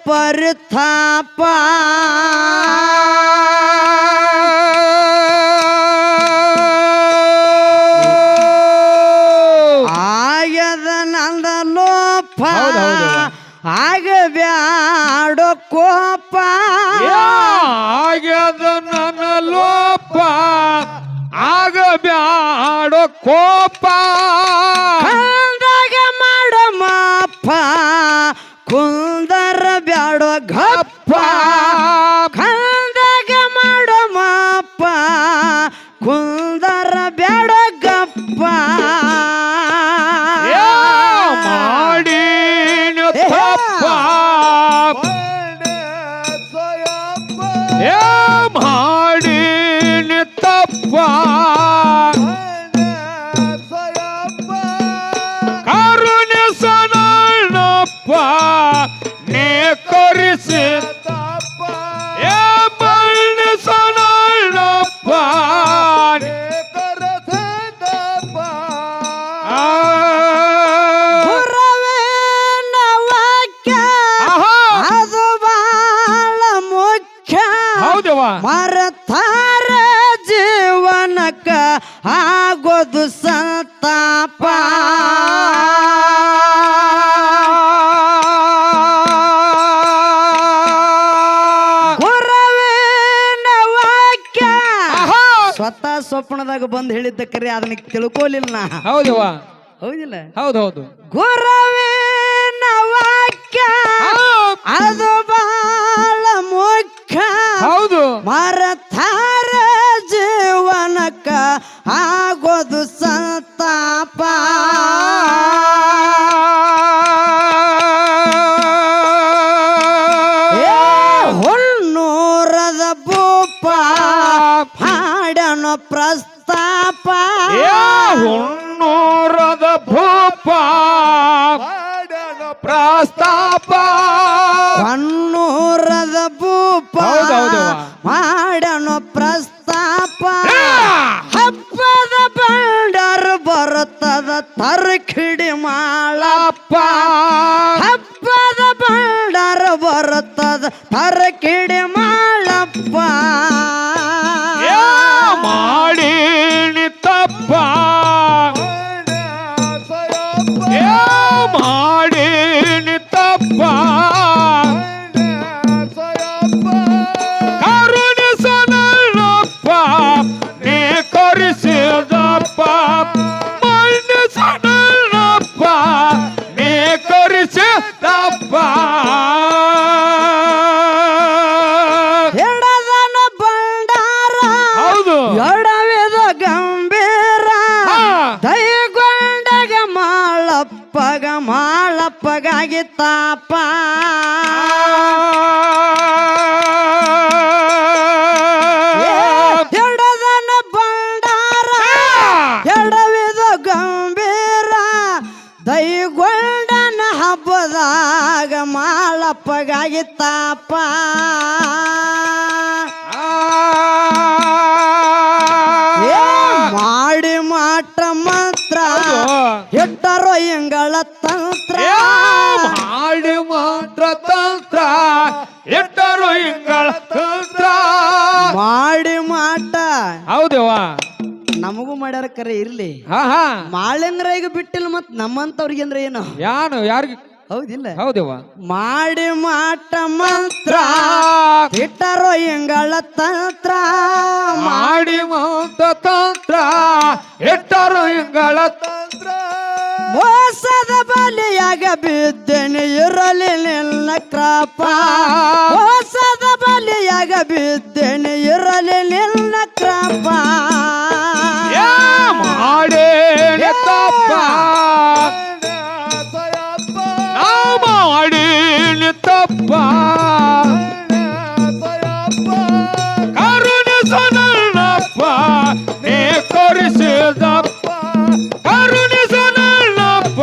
ಪರಿತಾಪ ಆಗ್ಯದ ನಂದ ಲೋಪ ಆಗಬ್ಯಾಡೋ ಕೋಪ ಆಗ್ಯದ ನನ್ನ ಲೋಪ ಆಗಬ್ಯಾಡೋ ಕೋಪ ಕಂದಾಗ ಮಾಡೋ ಮಾಪ ಕುಂದರ ಬ್ಯಾಡೋ ಗಪ್ಪ ಕಂದಾಗ ಮಾಡೋ ಮಾಪ ಕುಂದರ ಬ್ಯಾಡೋ ಗಪ್ಪ ಮಾಡೀನ ತಪ್ಪ ಮಾಡೀನ ತಪ್ಪ ಕರುಣಿಸನಪ್ಪ ನೇ ಕರಿಸಿ ಮಣ್ಣಿಸನಪ್ಪ ಮರತಾರ ಜೀವನಕ್ಕ ಆಗೋದು ಸಂತಾಪ ಗುರುವಿನ ವಾಕ್ಯ ಸ್ವತಃ ಸ್ವಪ್ನದಾಗ ಬಂದು ಹೇಳಿದ್ದ ಕರೆ ಅದನ್ನ ತಿಳ್ಕೊಲಿಲ್ಲ ನಾ. ಹೌದವ ಹೌದಿಲ್ಲ? ಹೌದೌದು. ಗುರುವಿನ ವಾಕ್ಯ ಅದು ಬಾಳ ಮುಖ್ಯ. ಹೌದು. ಮರತಾರ ಜೀವನಕ್ಕ ಆಗೋದು ಸಂತಾಪ ಹುನ್ನೂರದ ಭೂಪ ಹಾಡನು ಪ್ರಸ್ತಾಪ ಹುನ್ನೂರದ ಭೂಪ ಪ್ರಸ್ತಾಪ ಹೊನ್ನೂರದ ಭೂಪ ಮಾಡನು ಪ್ರಸ್ತಾಪ ಹಬ್ಬದ ಬಂಡರು ಬರುತ್ತದ ತರಕಿಡಿ ಮಾಳಪ್ಪ ಹಬ್ಬದ ಬಂಡರು ಬರುತ್ತದ ತರಕಿಡಿ ಮಾಳಪ್ಪ ಮಾಡೀನಿ ತಪ್ಪ ಮಾಡೀನಿ ತಪ್ಪ ಕರುಣಿಸನಪ್ಪ ನೀ ಕರಿಸಿದಪ್ಪ ಮಣ್ಣಿಸನಪ್ಪ ನೀ ಕರಿಸಿದಪ್ಪ ಎಡದನ ಬಂಡಾರ ಹೌದು ಎಡವಿದ ಗಂಭೀರ ದೈಗೊಂಡಗ ಮಾಳಪ್ಪಗಾಗಿ ತಾಪ ಎಡದನ ಬಂಡಾರ ಎಡವಿದ ಗಂಭೀರ ದೈಗೊಂಡನ ಹಬ್ಬದಾಗ ಮಾಳಪ್ಪಗಾಗಿ ತಾಪ ಮಾಡಿ ಮಾಟ ಮಂತ್ರ ಎಟ್ಟರೋ ಎಂಗಳ ತಂತ್ರ ಮಾಡಿ ಮಾತ್ರ ತಂತ್ರ ಎಟ್ಟರು ಹಿಂಗಳ ತಂತ್ರ ಮಾಡಿ ಮಾಟ ಹೌದವ ನಮಗೂ ಮಾಡ್ಯಾರ ಕರೆ ಇರ್ಲಿ ಹಾ ಹಾ ಮಾಳೆಂಗ್ರಾಗ ಬಿಟ್ಟಿಲ್ಲ ಮತ್ ನಮ್ಮಂತವ್ರಿಗೆ ಅಂದ್ರೆ ಏನು ಯಾನು ಯಾರಿಗೆ ಹೌದಿಲ್ಲ ಹೌದವ ಮಾಡಿ ಮಾಟ ಮಂತ್ರ ಇಟ್ಟರೋ ಎಂಗಳ ತಂತ್ರ ಮಾಡಿ ಮಾತ ತಂತ್ರ ಎಟ್ಟರು ಹಿಂಗಳ ತಂತ್ರ ಮೋಸದ ಬಲಿಯಾಗ ಬಿದ್ದೇನೆ ಇರಲಿ ನಿನ್ನ ಕ್ರಾಪ ಮೋಸದ ಬಲಿಯಾಗ ಬಿದ್ದೇನೆ ಇರಲಿ ನಿನ್ನ ಕ್ರಾಪ ಮಾಡೇನಿ ತಪ್ಪ ನಾ ಮಾಡೀನಿ ತಪ್ಪ ಕರುಣಿಸನಪ್ಪ ನೀ ಕರಿಸಿದಪ್ಪ ಕರುಣಿಸನಪ್ಪ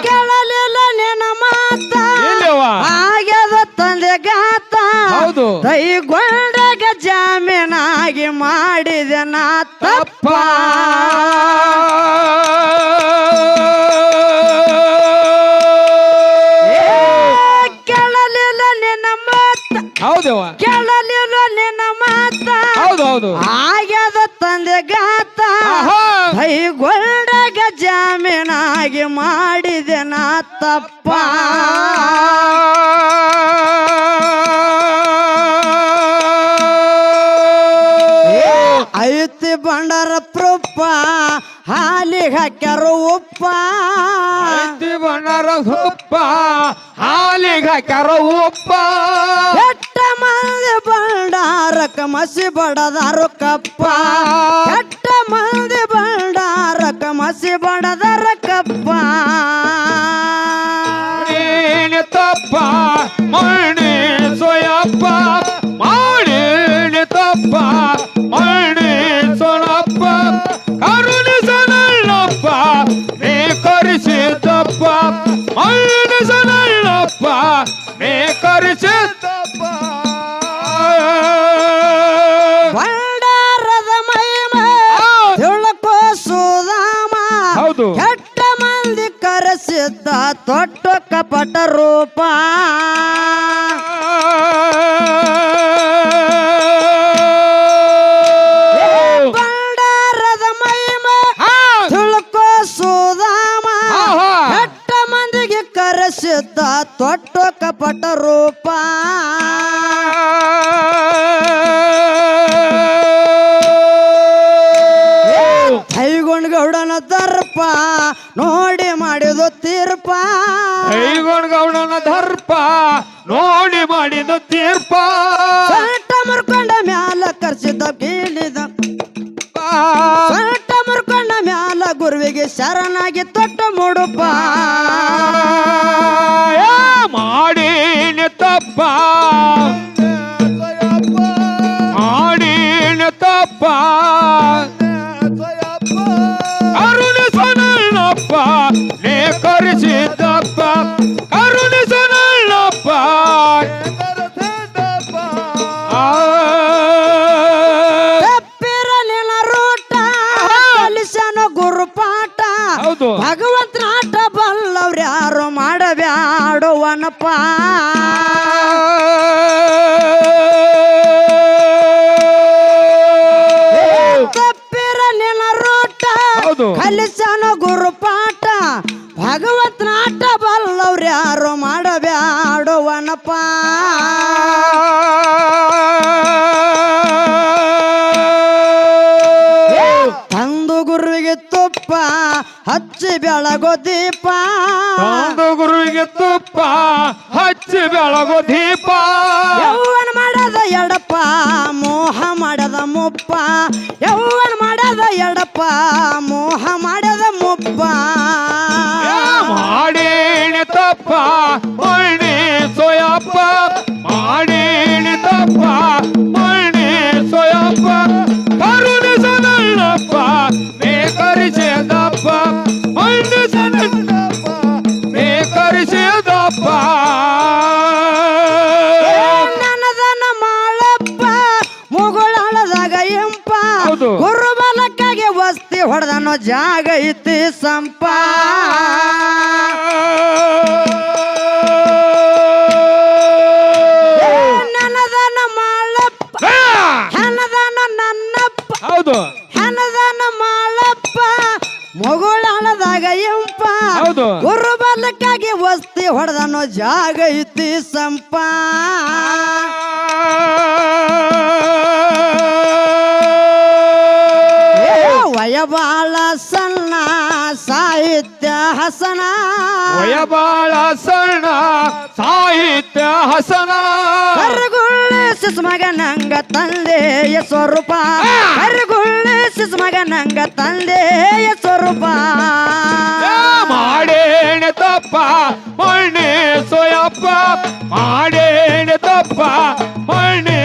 ಕೇಳಲಿಲ್ಲ ನಿನ್ನ ಮಾತ ಇಲ್ಲವ ಆಗ್ಯದ ತಂದೆ ಗಾತ ಹೌದು ದೈಗೊಂಡಗ ಜಾಮೀನಾಗಿ ಮಾಡಿದೆ ನಾ ತಪ್ಪ ಹೌದು ಆಗ್ಯದ ತಂದೆ ಗಾತ ಆಹಾ. ಕೈಗೊಂಡಾಗ ಜಾಮೀನಾಗಿ ಮಾಡಿದೆ ನಾ ತಪ್ಪ ಐತಿ ಬಂಡರ ಪ್ರೂಪ ಹಾಲಿಗೆ ಹಾಕ್ಯಾರು ಉಪ್ಪ ಐತಿ ಬಣ್ಣರ ಉಪ್ಪ ಹಾಲಿಗೆ ಹಾಕ್ಯಾರ ಉಪ್ಪ ಕೆಟ್ಟ ಮಂದಿ ಬಂಡಾರಕ ಮಸಿ ಬಡದಾರು ಕಪ್ಪ ಕೆಟ್ಟ ಮಂದಿ ಬಂಡಾರಕ ಮಸಿ ಬಡದಾರ ಕಪ್ಪ ನೀನು ತಪ್ಪ ಮಣ್ಣಿ ಸೋಯಪ್ಪ ಮಾಡೀನಿ ತಪ್ಪ ಮಣ್ಣಿ ಸೋಳಪ್ಪ ಕರುಣಿಸನಲ್ಲಪ್ಪ ನೀ ಕರಿಸಿದ್ದಪ್ಪ ಮಣ್ಣಿಸನಲ್ಲಪ್ಪ ನೀ ಕರಿಸಿದ್ದಪ್ಪ ಬಂಡಾರದ ಮಹಿಮ ತಿಳ್ಕೋ ಸುಧಾಮ ಹೌದು ಕೆಟ್ಟ ಮಂದಿ ಕರೆಸಿದ್ದ ತೊಟ್ಟು ಕಪಟ ರೂಪ ಬಂಡಾರದ ಮಹಿಮ ತಿಳ್ಕೋ ಸುಧಾಮ ಕೆಟ್ಟ ಮಂದಿಗೆ ಕರೆಸಿದ್ದ ತೊಟ್ಟು ಕಪಟ ರೂಪ ಕೈಗೊಂಡ್ ಗೌಡನ ದರ್ಪ ನೋಡಿ ಮಾಡಿದು ತೀರ್ಪ ಕೈಗೊಂಡ್ ಗೌಡನ ದರ್ಪ ನೋಡಿ ಮಾಡಿದ ತೀರ್ಪ ಸೊಂಟ ಮುರ್ಕೊಂಡ ಮ್ಯಾಲ ಕರ್ಸಿದ್ದ ಕೀಳಿದ ಸೊಂಟ ಮುರ್ಕೊಂಡ ಮ್ಯಾಲ ಗುರುವಿಗೆ ಶರಣಾಗಿ ತೊಟ್ಟ ಮುಡುಪ ಮಾಡೀನಿ ತಪ್ಪ ಮಾಡೀನಿ ತಪ್ಪ ಕರುಣಿಸನಲ್ಲಪ್ಪ ನೀ ಕರಿಸಿದ್ದಪ್ಪ ಕರುಣಿಸನಲ್ಲಪ್ಪ ತಪ್ಪಿರಲಿನ ರೂಟ ಕಲಿಸನ ಗುರುಪಾಠ ಹೌದು ಭಗವಂತನ ಆಟ ಬಲ್ಲವ್ರು ಯಾರು ಮಾಡಬ್ಯಾಡುವನಪ್ಪ ತಪ್ಪಿರಲಿನ ರೂಟ ಹೌದು ಕಲಿಸನ ಗುರುಪಾಠ ಭಗವಂತನ ಆಟ ಬಲ್ಲವ್ರು ಯಾರು ಮಾಡಬ್ಯಾಡುವನಪ್ಪ ತಂದು ಗುರುವಿಗೆ ತುಪ್ಪ ಹಚ್ಚಿ ಬೆಳಗೋ ದೀಪ ಒಂದು ಗುರುವಿಗೆ ತುಪ್ಪ ಹಚ್ಚಿ ಬೆಳಗು ದೀಪ ಯೌವನ ಮಾಡದ ಎಡಪ್ಪ ಮೋಹ ಮಾಡದ ಮುಪ್ಪ ಯೌವನ ಮಾಡದ ಎಡಪ್ಪ ಮೋಹ ಮಾಡದ ಮುಪ್ಪ ಮಾಡೀನಿ ತಪ್ಪ ಮಣ್ಣಿ ಸೋಯಪ್ಪ ಮಾಡೀನಿ ತಪ್ಪ ಮಣ್ಣಿ ಸೋಯಪ್ಪ ಕರುಣಿಸನಲ್ಲಪ್ಪ ನೀ ಕರಿಸಿದಪ್ಪ ಮಣ್ಣಿಸನಲ್ಲಪ್ಪ ನೀ ಕರಿಸಿದಪ್ಪ ನನದನ ಮಾಳಪ್ಪ ಮುಗುಳಾಳದಾಗ ಇಂಪ ಹೌದು. ಗುರು ಬಲಕ್ಕಾಗಿ ವಸ್ತಿ ಹೊಡೆದನೋ ಜಾಗ ಐತಿ ಸಂಪ ನನದನ ಮಾಳಪ್ಪ ಹೆನದನ ನನ್ನಪ್ಪ ಹೌದು ಹೆನದನ ಮಾಳಪ್ಪ ಮುಗುಳಾಳದಾಗ ಇಂಪ ಹೌದು. ಗುರು ಬಲಕ್ಕಾಗಿ ವಸ್ತಿ ಹೊಡೆದನೋ ಜಾಗ ಐತಿ ಸಂಪ ವಯಬಾಳ ಸಣ್ಣ ಸಾಹಿತ್ಯ ಹಸನ ವಯಬಾಳ ಸಣ್ಣ ಸಾಹಿತ್ಯ ಹಸನ ಕರಗುಳ್ಳಿ ಶಿಶುಮಗನಂಗ ತಂದೆಯ ಸ್ವರೂಪ ಕರಗುಳ್ಳಿ ಶಿಶುಮಗನಂಗ ತಂದೆಯ ಸ್ವರೂಪ ಮಾಡೇನೆ ತಪ್ಪ ಮಣ್ಣೆ ಸೋಯಪ್ಪ ಮಾಡೇನೆ ತಪ್ಪ ಮಣ್ಣೆ